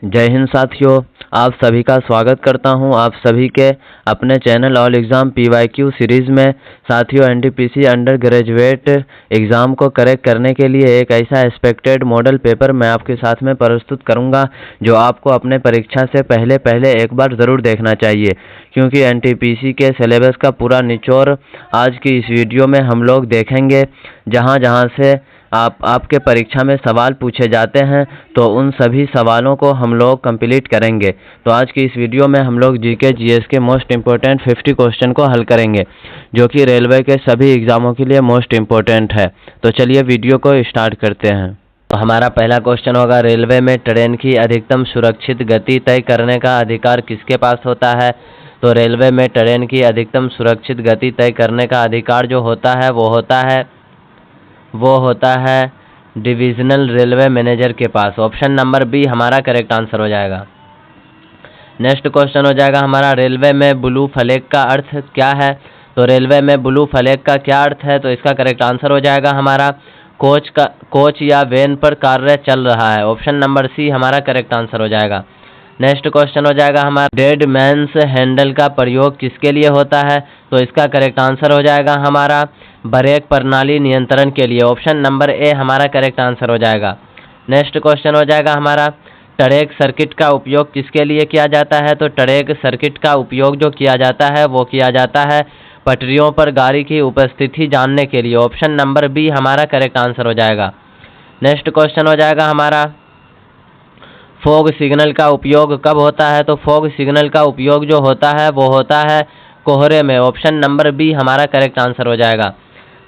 जय हिंद साथियों, आप सभी का स्वागत करता हूं आप सभी के अपने channel all exam PYQ series में। साथियों, NTPC अंडर ग्रेजुएट एग्ज़ाम को करेक्ट करने के लिए एक ऐसा एक्सपेक्टेड मॉडल पेपर मैं आपके साथ में प्रस्तुत करूंगा जो आपको अपने परीक्षा से पहले एक बार ज़रूर देखना चाहिए, क्योंकि NTPC के सिलेबस का पूरा निचोड़ आज की इस वीडियो में हम लोग देखेंगे। जहां से आपके परीक्षा में सवाल पूछे जाते हैं तो उन सभी सवालों को हम लोग कंप्लीट करेंगे। तो आज की इस वीडियो में हम लोग GK GS के मोस्ट इम्पोर्टेंट 50 क्वेश्चन को हल करेंगे, जो कि रेलवे के सभी एग्ज़ामों के लिए मोस्ट इम्पोर्टेंट है। तो चलिए वीडियो को स्टार्ट करते हैं। तो हमारा पहला क्वेश्चन होगा, रेलवे में ट्रेन की अधिकतम सुरक्षित गति तय करने का अधिकार किसके पास होता है? तो रेलवे में ट्रेन की अधिकतम सुरक्षित गति तय करने का अधिकार जो होता है वो होता है डिविजनल रेलवे मैनेजर के पास। ऑप्शन नंबर बी हमारा करेक्ट आंसर हो जाएगा। नेक्स्ट क्वेश्चन हो जाएगा हमारा, रेलवे में ब्लू फ्लैग का अर्थ क्या है? तो रेलवे में ब्लू फ्लैग का क्या अर्थ है? तो इसका करेक्ट आंसर हो जाएगा हमारा कोच या वैन पर कार्य चल रहा है। ऑप्शन नंबर सी हमारा करेक्ट आंसर हो जाएगा। नेक्स्ट क्वेश्चन हो जाएगा हमारा, डेड मैन्स हैंडल का प्रयोग किसके लिए होता है? तो इसका करेक्ट आंसर हो जाएगा हमारा ब्रेक प्रणाली नियंत्रण के लिए। ऑप्शन नंबर ए हमारा करेक्ट आंसर हो जाएगा। नेक्स्ट क्वेश्चन हो जाएगा हमारा, ट्रैक सर्किट का उपयोग किसके लिए किया जाता है? तो ट्रैक सर्किट का उपयोग जो किया जाता है वो किया जाता है पटरियों पर गाड़ी की उपस्थिति जानने के लिए। ऑप्शन नंबर बी हमारा करेक्ट आंसर हो जाएगा। नेक्स्ट क्वेश्चन हो जाएगा हमारा, फॉग सिग्नल का उपयोग कब होता है? तो फॉग सिग्नल का उपयोग जो होता है वो होता है कोहरे में। ऑप्शन नंबर बी हमारा करेक्ट आंसर हो जाएगा।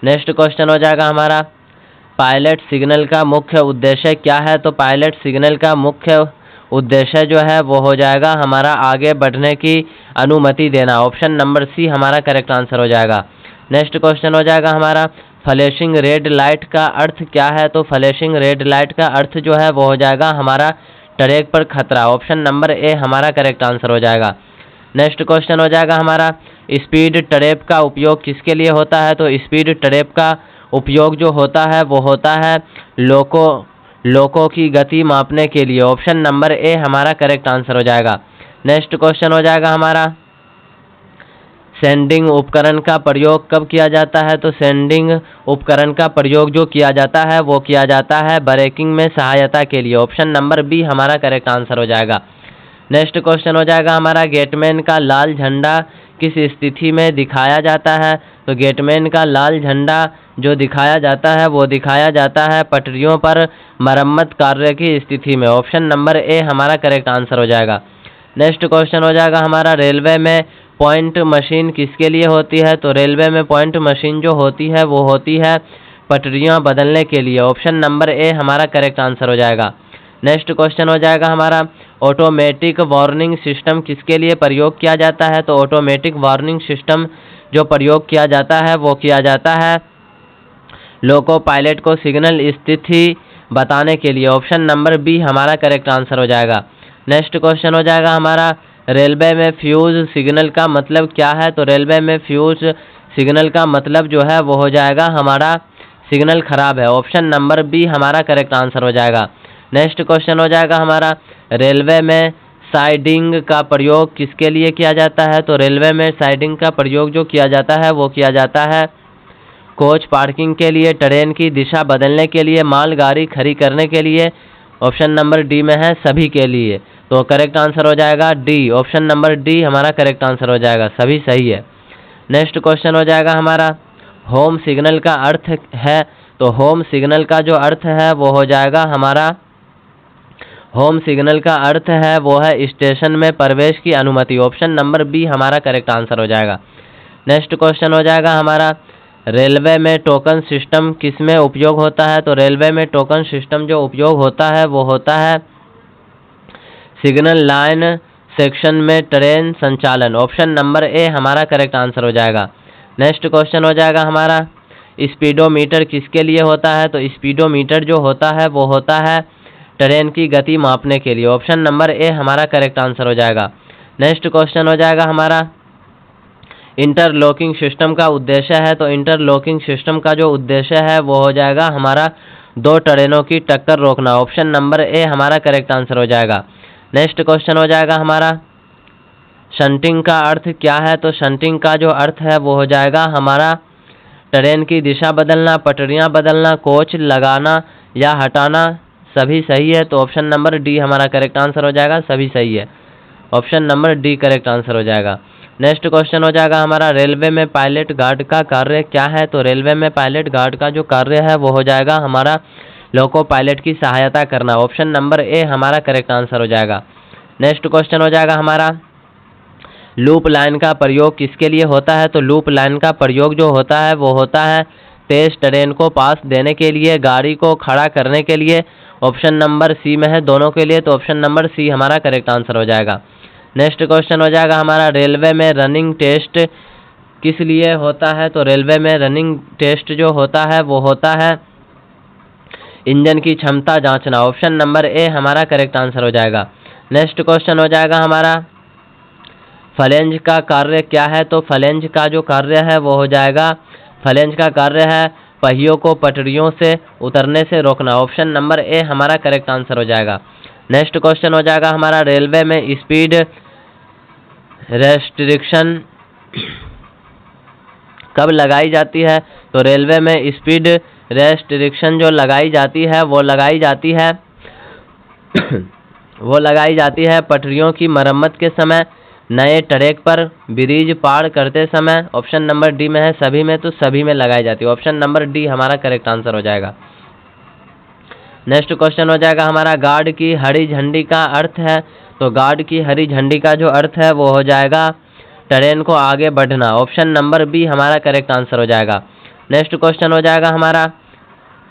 नेक्स्ट क्वेश्चन हो जाएगा हमारा, पायलट सिग्नल का मुख्य उद्देश्य क्या है? तो पायलट सिग्नल का मुख्य उद्देश्य जो है वो हो जाएगा हमारा आगे बढ़ने की अनुमति देना। ऑप्शन नंबर सी हमारा करेक्ट आंसर हो जाएगा। नेक्स्ट क्वेश्चन हो जाएगा हमारा, फ्लैशिंग रेड लाइट का अर्थ क्या है? तो फ्लैशिंग रेड लाइट का अर्थ जो है वो हो जाएगा हमारा ट्रैक पर खतरा। ऑप्शन नंबर ए हमारा करेक्ट आंसर हो जाएगा। नेक्स्ट क्वेश्चन हो जाएगा हमारा, स्पीड ट्रैप का उपयोग किसके लिए होता है? तो स्पीड ट्रैप का उपयोग जो होता है वो होता है लोकों की गति मापने के लिए। ऑप्शन नंबर ए हमारा करेक्ट आंसर हो जाएगा। नेक्स्ट क्वेश्चन हो जाएगा हमारा, सेंडिंग उपकरण का प्रयोग कब किया जाता है? तो सेंडिंग उपकरण का प्रयोग जो किया जाता है वो किया जाता है ब्रेकिंग में सहायता के लिए। ऑप्शन नंबर बी हमारा करेक्ट आंसर हो जाएगा। नेक्स्ट क्वेश्चन हो जाएगा हमारा, गेटमैन का लाल झंडा किस स्थिति में दिखाया जाता है? तो गेटमैन का लाल झंडा जो दिखाया जाता है वो दिखाया जाता है पटरियों पर मरम्मत कार्य की स्थिति में। ऑप्शन नंबर ए हमारा करेक्ट आंसर हो जाएगा। नेक्स्ट क्वेश्चन हो जाएगा हमारा, रेलवे में पॉइंट मशीन किसके लिए होती है? तो रेलवे में पॉइंट मशीन जो होती है वो होती है पटरियां बदलने के लिए। ऑप्शन नंबर ए हमारा करेक्ट आंसर हो जाएगा। नेक्स्ट क्वेश्चन हो जाएगा हमारा, ऑटोमेटिक वार्निंग सिस्टम किसके लिए प्रयोग किया जाता है? तो ऑटोमेटिक वार्निंग सिस्टम जो प्रयोग किया जाता है वो किया जाता है लोको पायलट को सिग्नल स्थिति बताने के लिए। ऑप्शन नंबर बी हमारा करेक्ट आंसर हो जाएगा। नेक्स्ट क्वेश्चन हो जाएगा हमारा, रेलवे में फ्यूज सिग्नल का मतलब क्या है? तो रेलवे में फ्यूज सिग्नल का मतलब जो है वो हो जाएगा हमारा सिग्नल खराब है। ऑप्शन नंबर बी हमारा करेक्ट आंसर हो जाएगा। नेक्स्ट क्वेश्चन हो जाएगा हमारा, रेलवे में साइडिंग का प्रयोग किसके लिए किया जाता है? तो रेलवे में साइडिंग का प्रयोग जो किया जाता है वो किया जाता है कोच पार्किंग के लिए, ट्रेन की दिशा बदलने के लिए, मालगाड़ी खड़ी करने के लिए। ऑप्शन नंबर डी में है सभी के लिए। तो करेक्ट आंसर हो जाएगा डी। ऑप्शन नंबर डी हमारा करेक्ट आंसर हो जाएगा, सभी सही है। नेक्स्ट क्वेश्चन हो जाएगा हमारा, होम सिग्नल का अर्थ है? तो होम सिग्नल का जो अर्थ है वो हो जाएगा हमारा, होम सिग्नल का अर्थ है वो है स्टेशन में प्रवेश की अनुमति। ऑप्शन नंबर बी हमारा करेक्ट आंसर हो जाएगा। नेक्स्ट क्वेश्चन हो जाएगा हमारा, रेलवे में टोकन सिस्टम किस में उपयोग होता है? तो रेलवे में टोकन सिस्टम जो उपयोग होता है वो होता है सिग्नल लाइन सेक्शन में ट्रेन संचालन। ऑप्शन नंबर ए हमारा करेक्ट आंसर हो जाएगा। नेक्स्ट क्वेश्चन हो जाएगा हमारा, स्पीडोमीटर किसके लिए होता है? तो स्पीडोमीटर जो होता है वो होता है ट्रेन की गति मापने के लिए। ऑप्शन नंबर ए हमारा करेक्ट आंसर हो जाएगा। नेक्स्ट क्वेश्चन हो जाएगा हमारा, इंटरलॉकिंग सिस्टम का उद्देश्य है? तो इंटरलॉकिंग सिस्टम का जो उद्देश्य है वो हो जाएगा हमारा दो ट्रेनों की टक्कर रोकना। ऑप्शन नंबर ए हमारा करेक्ट आंसर हो जाएगा। नेक्स्ट क्वेश्चन हो जाएगा हमारा शंटिंग का अर्थ क्या है। तो शंटिंग का जो अर्थ है वो हो जाएगा हमारा ट्रेन की दिशा बदलना, पटरियां बदलना, कोच लगाना या हटाना। सभी सही है, तो ऑप्शन नंबर डी हमारा करेक्ट आंसर हो जाएगा। सभी सही है, option number D correct answer हो जाएगा। नेक्स्ट क्वेश्चन हो जाएगा हमारा रेलवे में पायलट गार्ड का कार्य क्या है। तो रेलवे में पायलट गार्ड का जो कार्य है वो हो जाएगा हमारा लोको पायलट की सहायता करना। ऑप्शन नंबर ए हमारा करेक्ट आंसर हो जाएगा। नेक्स्ट क्वेश्चन हो जाएगा हमारा लूप लाइन का प्रयोग किसके लिए होता है। तो लूप लाइन का प्रयोग जो होता है वो होता है तेज ट्रेन को पास देने के लिए, गाड़ी को खड़ा करने के लिए। ऑप्शन नंबर सी में है दोनों के लिए, तो ऑप्शन नंबर सी हमारा करेक्ट आंसर हो जाएगा। नेक्स्ट क्वेश्चन हो जाएगा हमारा रेलवे में रनिंग टेस्ट किस लिए होता है। तो रेलवे में रनिंग टेस्ट जो होता है वो होता है इंजन की क्षमता जांचना। ऑप्शन नंबर ए हमारा करेक्ट आंसर हो जाएगा। नेक्स्ट क्वेश्चन हो जाएगा हमारा फ्लेंज का कार्य क्या है। तो फ्लेंज का जो कार्य है वो हो जाएगा, फ्लेंज का कार्य है पहियों को पटरियों से उतरने से रोकना। ऑप्शन नंबर ए हमारा करेक्ट आंसर हो जाएगा। नेक्स्ट क्वेश्चन हो जाएगा हमारा रेलवे में स्पीड रेस्ट्रिक्शन कब लगाई जाती है। तो रेलवे में स्पीड रेस्ट्रिक्शन जो लगाई जाती है वो लगाई जाती है पटरियों की मरम्मत के समय, नए ट्रैक पर ब्रिज पार करते समय। ऑप्शन नंबर डी में है सभी में, तो सभी में लगाई जाती है। ऑप्शन नंबर डी हमारा करेक्ट आंसर हो जाएगा। नेक्स्ट क्वेश्चन हो जाएगा हमारा गार्ड की हरी झंडी का अर्थ है। तो गार्ड की हरी झंडी का जो अर्थ है वो हो जाएगा ट्रेन को आगे बढ़ना। ऑप्शन नंबर बी हमारा करेक्ट आंसर हो जाएगा। नेक्स्ट क्वेश्चन हो जाएगा हमारा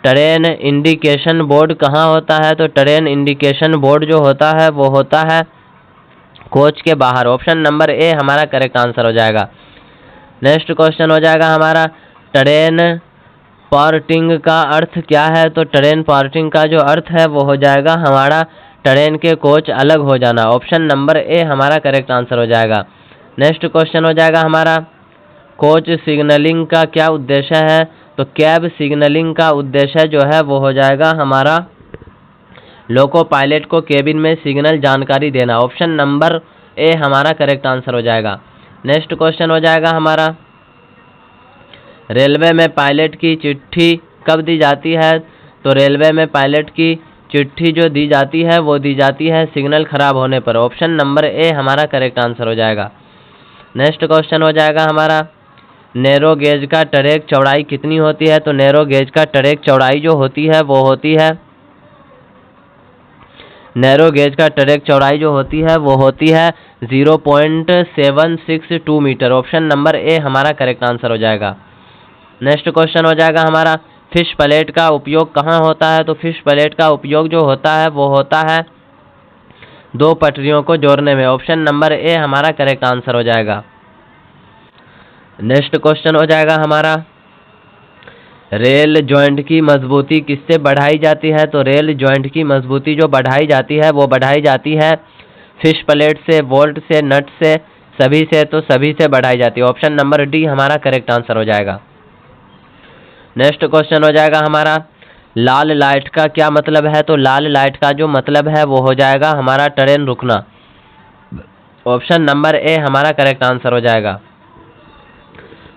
ट्रेन इंडिकेशन बोर्ड कहाँ होता है। तो ट्रेन इंडिकेशन बोर्ड जो होता है वो होता है कोच के बाहर। ऑप्शन नंबर ए हमारा करेक्ट आंसर हो जाएगा। नेक्स्ट क्वेश्चन हो जाएगा हमारा ट्रेन पार्टिंग का अर्थ क्या है। तो ट्रेन पार्टिंग का जो अर्थ है वो हो जाएगा हमारा ट्रेन के कोच अलग हो जाना। ऑप्शन नंबर ए हमारा करेक्ट आंसर हो जाएगा। नेक्स्ट क्वेश्चन हो जाएगा हमारा कोच सिग्नलिंग का क्या उद्देश्य है। तो कैब सिग्नलिंग का उद्देश्य जो है वो हो जाएगा हमारा लोको पायलट को केबिन में सिग्नल जानकारी देना। ऑप्शन नंबर ए हमारा करेक्ट आंसर हो जाएगा। नेक्स्ट क्वेश्चन हो जाएगा हमारा रेलवे में पायलट की चिट्ठी कब दी जाती है। तो रेलवे में पायलट की चिट्ठी जो दी जाती है वो दी जाती है सिग्नल खराब होने पर। ऑप्शन नंबर ए हमारा करेक्ट आंसर हो जाएगा। नेक्स्ट क्वेश्चन हो जाएगा हमारा नैरो गेज का ट्रैक चौड़ाई कितनी होती है। तो नैरो गेज का ट्रैक चौड़ाई जो होती है वो होती है नैरो गेज का ट्रैक चौड़ाई जो होती है वो होती है 0.762 मीटर। ऑप्शन नंबर ए हमारा करेक्ट आंसर हो जाएगा। नेक्स्ट क्वेश्चन हो जाएगा हमारा फिश प्लेट का उपयोग कहाँ होता है। तो फिश प्लेट का उपयोग जो होता है वो होता है दो पटरियों को जोड़ने में। ऑप्शन नंबर ए हमारा करेक्ट आंसर हो जाएगा। नेक्स्ट क्वेश्चन हो जाएगा हमारा रेल जॉइंट की मजबूती किससे बढ़ाई जाती है। तो रेल जॉइंट की मजबूती जो बढ़ाई जाती है वो बढ़ाई जाती है फिश प्लेट से, बोल्ट से, नट से, सभी से। तो सभी से बढ़ाई जाती है। ऑप्शन नंबर डी हमारा करेक्ट आंसर हो जाएगा। नेक्स्ट क्वेश्चन हो जाएगा हमारा लाल लाइट का क्या मतलब है। तो लाल लाइट का जो मतलब है वो हो जाएगा हमारा ट्रेन रुकना। ऑप्शन नंबर ए हमारा करेक्ट आंसर हो जाएगा।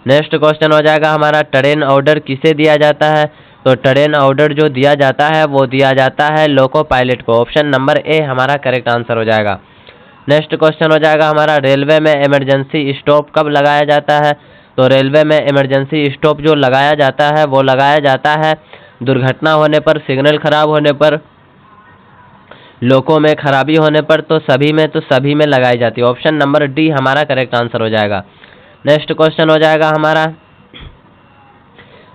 नेक्स्ट क्वेश्चन हो जाएगा हमारा ट्रेन ऑर्डर किसे दिया जाता है। तो ट्रेन ऑर्डर जो दिया जाता है वो दिया जाता है लोको पायलट को। ऑप्शन नंबर ए हमारा करेक्ट आंसर हो जाएगा। नेक्स्ट क्वेश्चन हो जाएगा हमारा रेलवे में इमरजेंसी स्टॉप कब लगाया जाता है। तो रेलवे में इमरजेंसी स्टॉप जो लगाया जाता है वो लगाया जाता है दुर्घटना होने पर, सिग्नल खराब होने पर, लोको में खराबी होने पर। तो सभी में लगाई जाती है। ऑप्शन नंबर डी हमारा करेक्ट आंसर हो जाएगा। नेक्स्ट क्वेश्चन हो जाएगा हमारा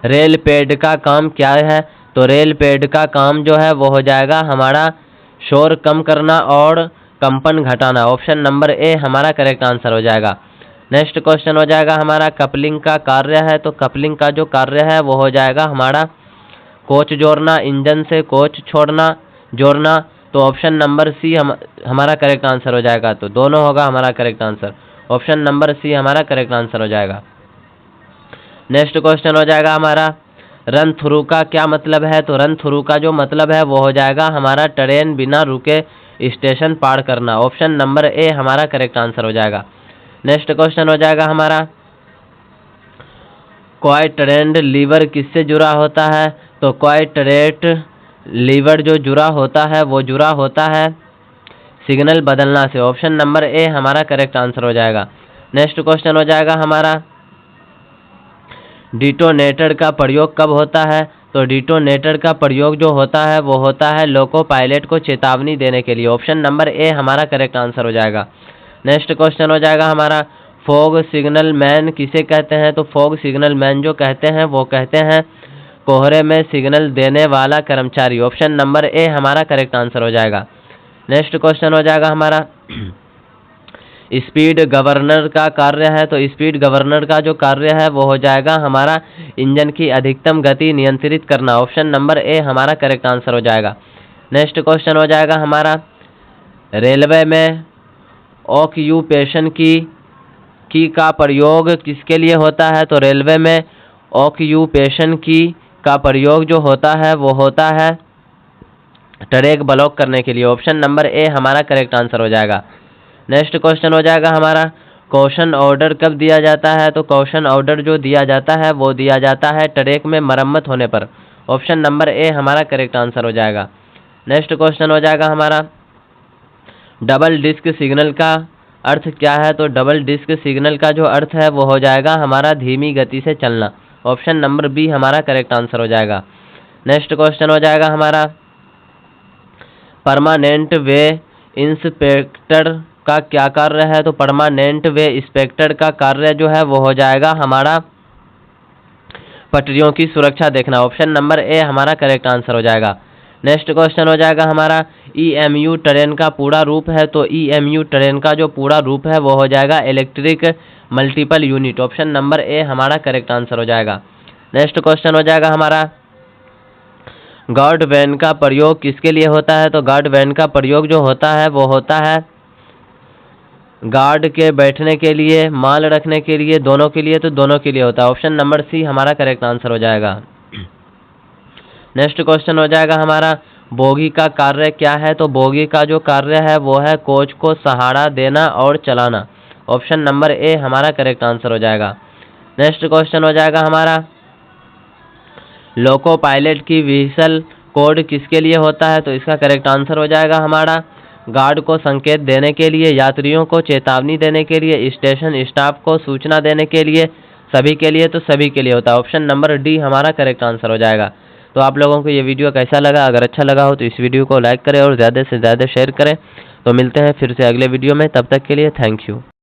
रेल पैड का काम क्या है। तो रेल पैड का काम जो है वो हो जाएगा हमारा शोर कम करना और कंपन घटाना। ऑप्शन नंबर ए हमारा करेक्ट आंसर हो जाएगा। नेक्स्ट क्वेश्चन हो जाएगा हमारा कपलिंग का कार्य है। तो कपलिंग का जो कार्य है वो हो जाएगा हमारा कोच जोड़ना, इंजन से कोच जोड़ना। तो ऑप्शन नंबर सी हमारा करेक्ट आंसर हो जाएगा। तो दोनों होगा हमारा correct answer. Option number C हमारा करेक्ट आंसर हो जाएगा। नेक्स्ट क्वेश्चन हो जाएगा हमारा रन थ्रू का क्या मतलब है। तो रन थ्रू का जो मतलब है वो हो जाएगा हमारा ट्रेन बिना रुके स्टेशन पार करना। ऑप्शन नंबर ए हमारा करेक्ट आंसर हो जाएगा। नेक्स्ट क्वेश्चन हो जाएगा हमारा, क्वाड्रेंट लीवर किससे जुड़ा होता है? तो क्वाड्रेंट लीवर जो जुड़ा होता है वो जुड़ा होता है सिग्नल बदलना से। ऑप्शन नंबर ए हमारा करेक्ट आंसर हो जाएगा। नेक्स्ट क्वेश्चन हो जाएगा हमारा, डिटोनेटर का प्रयोग कब होता है? तो डिटोनेटर का प्रयोग जो होता है वो होता है लोको पायलट को चेतावनी देने के लिए। ऑप्शन नंबर ए हमारा करेक्ट आंसर हो जाएगा। नेक्स्ट क्वेश्चन हो जाएगा हमारा, फॉग सिग्नल मैन किसे कहते हैं? तो फॉग सिग्नल मैन जो कहते हैं वो कहते हैं कोहरे में सिग्नल देने वाला कर्मचारी। ऑप्शन नंबर ए हमारा करेक्ट आंसर हो जाएगा। नेक्स्ट क्वेश्चन हो जाएगा हमारा, स्पीड गवर्नर का कार्य है। तो स्पीड गवर्नर का जो कार्य है वो हो जाएगा हमारा इंजन की अधिकतम गति नियंत्रित करना। ऑप्शन नंबर ए हमारा करेक्ट आंसर हो जाएगा। नेक्स्ट क्वेश्चन हो जाएगा हमारा, रेलवे में ऑक्यूपेशन की का प्रयोग किसके लिए होता है? तो रेलवे में ऑक्यूपेशन की का प्रयोग जो होता है वो होता है ट्रैक ब्लॉक करने के लिए। ऑप्शन नंबर ए हमारा करेक्ट आंसर हो जाएगा। नेक्स्ट क्वेश्चन हो जाएगा हमारा, क्वेश्चन ऑर्डर कब दिया जाता है? तो क्वेश्चन ऑर्डर जो दिया जाता है वो दिया जाता है ट्रैक में मरम्मत होने पर। ऑप्शन नंबर ए हमारा करेक्ट आंसर हो जाएगा। नेक्स्ट क्वेश्चन हो जाएगा हमारा, डबल डिस्क सिग्नल का अर्थ क्या है? तो डबल डिस्क सिग्नल का जो अर्थ है वो हो जाएगा हमारा धीमी गति से चलना। ऑप्शन नंबर बी हमारा करेक्ट आंसर हो जाएगा। नेक्स्ट क्वेश्चन हो जाएगा हमारा, परमानेंट वे इंस्पेक्टर का क्या कार्य है? तो परमानेंट वे इंस्पेक्टर का कार्य जो है वो हो जाएगा हमारा पटरियों की सुरक्षा देखना। ऑप्शन नंबर ए हमारा करेक्ट आंसर हो जाएगा। नेक्स्ट क्वेश्चन हो जाएगा हमारा, ईएमयू ट्रेन का पूरा रूप है। तो ईएमयू ट्रेन का जो पूरा रूप है वो हो जाएगा electric multiple unit. Option number A हमारा करेक्ट आंसर हो जाएगा। नेक्स्ट क्वेश्चन हो जाएगा हमारा, गार्ड वैन का प्रयोग किसके लिए होता है? तो गार्ड वैन का प्रयोग जो होता है वो होता है गार्ड के बैठने के लिए, माल रखने के लिए, दोनों के लिए। तो दोनों के लिए होता है। ऑप्शन नंबर सी हमारा करेक्ट आंसर हो जाएगा। नेक्स्ट क्वेश्चन हो जाएगा हमारा, बोगी का कार्य क्या है? तो बोगी का जो कार्य है वो है कोच को सहारा देना और चलाना। ऑप्शन नंबर ए हमारा करेक्ट आंसर हो जाएगा। नेक्स्ट क्वेश्चन हो जाएगा हमारा, लोको पायलट की व्हीसल कोड किसके लिए होता है? तो इसका करेक्ट आंसर हो जाएगा हमारा गार्ड को संकेत देने के लिए, यात्रियों को चेतावनी देने के लिए, स्टेशन स्टाफ को सूचना देने के लिए, सभी के लिए। तो सभी के लिए होता है। ऑप्शन नंबर डी हमारा करेक्ट आंसर हो जाएगा। तो आप लोगों को ये वीडियो कैसा लगा? अगर अच्छा लगा हो तो इस वीडियो को लाइक करें और ज़्यादा से ज़्यादा शेयर करें। तो मिलते हैं फिर से अगले वीडियो में, तब तक के लिए थैंक यू।